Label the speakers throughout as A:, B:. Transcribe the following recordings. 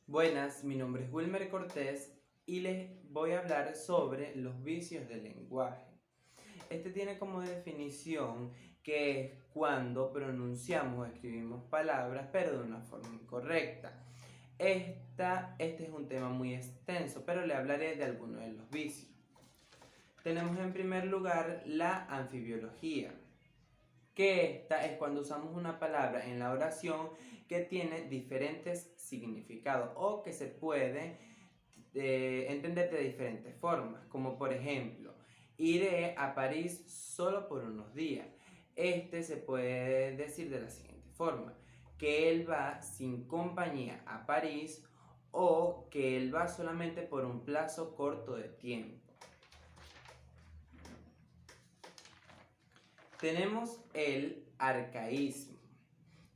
A: Buenas, mi nombre es Wilmer Cortés y les voy a hablar sobre los vicios del lenguaje. Este tiene como definición que es cuando pronunciamos o escribimos palabras pero de una forma incorrecta. Este es un tema muy extenso, pero le hablaré de algunos de los vicios. Tenemos en primer lugar la anfibiología, que esta es cuando usamos una palabra en la oración que tiene diferentes significados o que se puede entender de diferentes formas, como por ejemplo, iré a París solo por unos días. Este se puede decir de la siguiente forma, que él va sin compañía a París o que él va solamente por un plazo corto de tiempo. Tenemos el arcaísmo,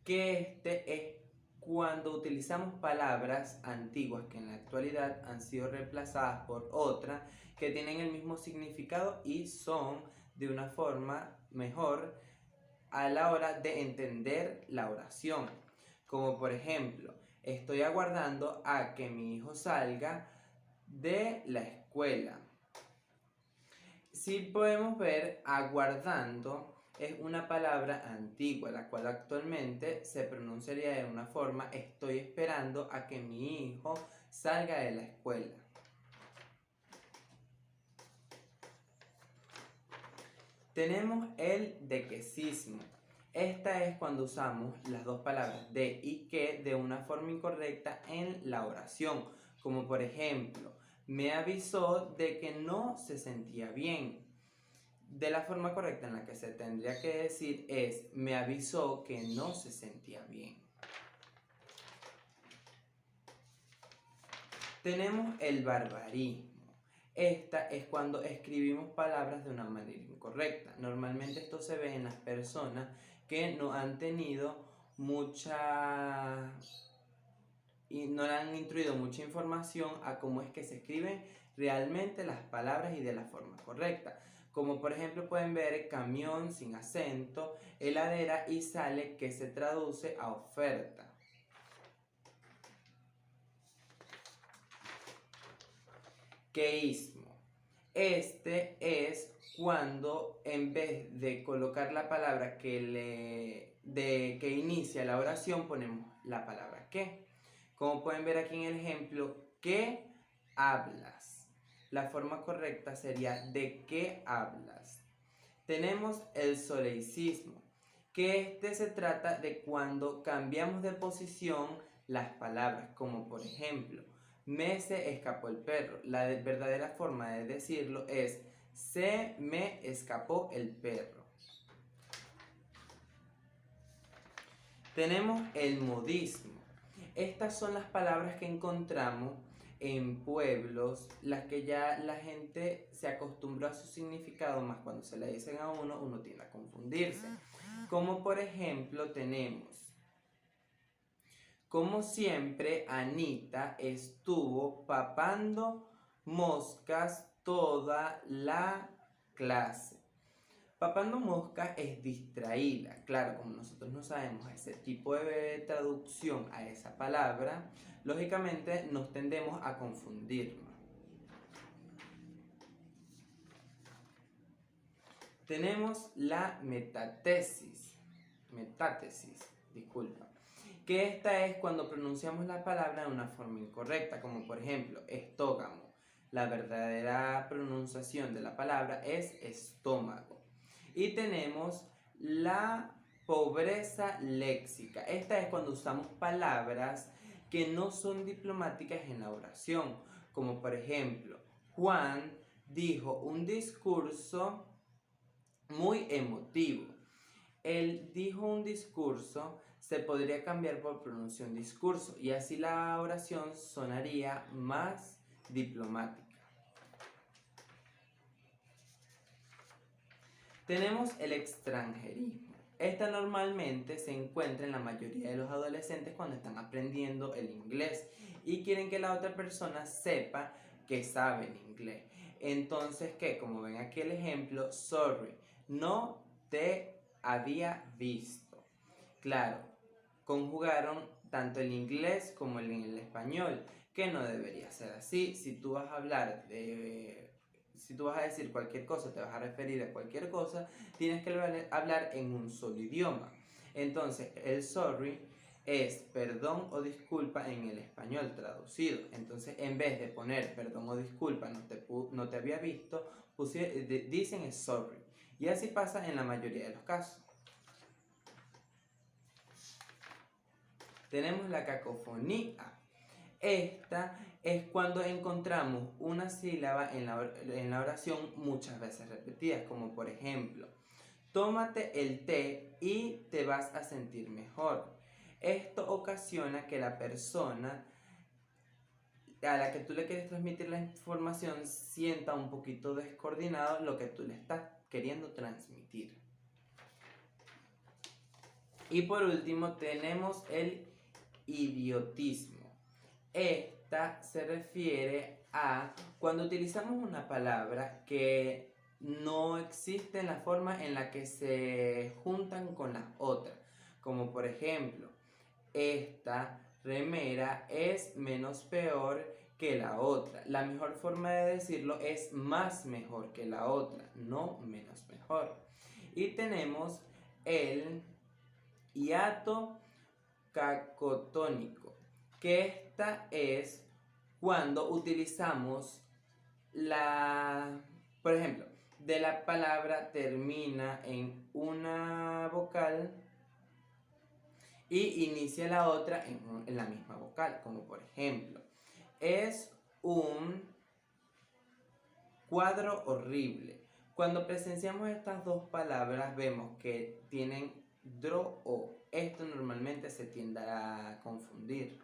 A: que este es cuando utilizamos palabras antiguas que en la actualidad han sido reemplazadas por otras que tienen el mismo significado y son de una forma mejor a la hora de entender la oración. Como por ejemplo, estoy aguardando a que mi hijo salga de la escuela. Si podemos ver, aguardando es una palabra antigua, la cual actualmente se pronunciaría de una forma: estoy esperando a que mi hijo salga de la escuela. Tenemos el dequesismo. Esta es cuando usamos las dos palabras de y que de una forma incorrecta en la oración, como por ejemplo, me avisó de que no se sentía bien. De la forma correcta en la que se tendría que decir es, me avisó que no se sentía bien. Tenemos el barbarismo. Esta es cuando escribimos palabras de una manera incorrecta. Normalmente esto se ve en las personas que no han tenido y no le han instruido mucha información a cómo es que se escriben realmente las palabras y de la forma correcta. Como por ejemplo pueden ver camión sin acento, heladera y sale, que se traduce a oferta. Queísmo. Este es cuando en vez de colocar la palabra que inicia la oración ponemos la palabra que. Como pueden ver aquí en el ejemplo, ¿qué hablas? La forma correcta sería ¿de qué hablas? Tenemos el soleicismo, que se trata de cuando cambiamos de posición las palabras, como por ejemplo, me se escapó el perro. La verdadera forma de decirlo es se me escapó el perro. Tenemos el modismo. Estas son las palabras que encontramos en pueblos, las que ya la gente se acostumbró a su significado, más cuando se le dicen a uno tiende a confundirse. Como por ejemplo tenemos, como siempre, Anita estuvo papando moscas toda la clase. Papando moscas es distraída. Claro, como nosotros no sabemos ese tipo de traducción a esa palabra, lógicamente nos tendemos a confundirnos. Tenemos la metátesis, disculpa, que esta es cuando pronunciamos la palabra de una forma incorrecta, como por ejemplo, estógamo. La verdadera pronunciación de la palabra es estómago. Y tenemos la pobreza léxica. Esta es cuando usamos palabras que no son diplomáticas en la oración, como por ejemplo, Juan dijo un discurso muy emotivo. Él dijo un discurso se podría cambiar por pronunciar un discurso y así la oración sonaría más diplomática. Tenemos el extranjerismo. Esta normalmente se encuentra en la mayoría de los adolescentes cuando están aprendiendo el inglés y quieren que la otra persona sepa que saben inglés. Entonces, ¿qué? Como ven aquí el ejemplo, sorry, no te había visto. Claro, conjugaron tanto el inglés como el español, que no debería ser así. Si tú vas a hablar si tú vas a decir cualquier cosa, te vas a referir a cualquier cosa, tienes que hablar en un solo idioma. Entonces, el sorry es perdón o disculpa en el español traducido. Entonces, en vez de poner perdón o disculpa, no te había visto, dicen es sorry. Y así pasa en la mayoría de los casos. Tenemos la cacofonía. Esta es cuando encontramos una sílaba en la oración muchas veces repetidas, como por ejemplo, tómate el té y te vas a sentir mejor. Esto ocasiona que la persona a la que tú le quieres transmitir la información sienta un poquito descoordinado lo que tú le estás queriendo transmitir. Y por último tenemos el idiotismo. Esta se refiere a cuando utilizamos una palabra que no existe en la forma en la que se juntan con las otras. Como por ejemplo, esta remera es menos peor que la otra. La mejor forma de decirlo es más mejor que la otra, no menos mejor. Y tenemos el hiato cacotónico, que esta es cuando utilizamos por ejemplo, de la palabra termina en una vocal y inicia la otra en la misma vocal, como por ejemplo, es un cuadro horrible. Cuando presenciamos estas dos palabras vemos que tienen dro o. Esto normalmente se tiende a confundir.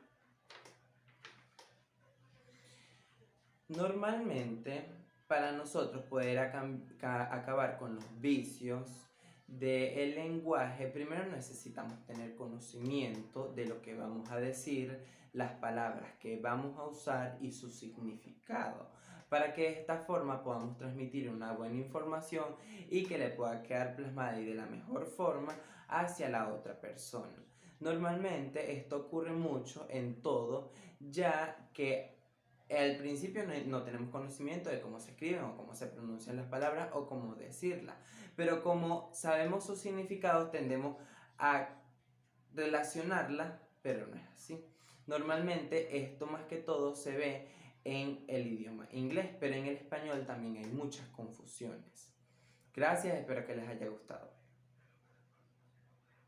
A: Normalmente, para nosotros poder acabar con los vicios del lenguaje, primero necesitamos tener conocimiento de lo que vamos a decir, las palabras que vamos a usar y su significado, para que de esta forma podamos transmitir una buena información y que le pueda quedar plasmada y de la mejor forma hacia la otra persona. Normalmente esto ocurre mucho en todo, ya que al principio no tenemos conocimiento de cómo se escriben o cómo se pronuncian las palabras o cómo decirlas, pero como sabemos sus significados tendemos a relacionarlas, pero no es así. Normalmente esto más que todo se ve en el idioma inglés, pero en el español también hay muchas confusiones. Gracias, espero que les haya gustado.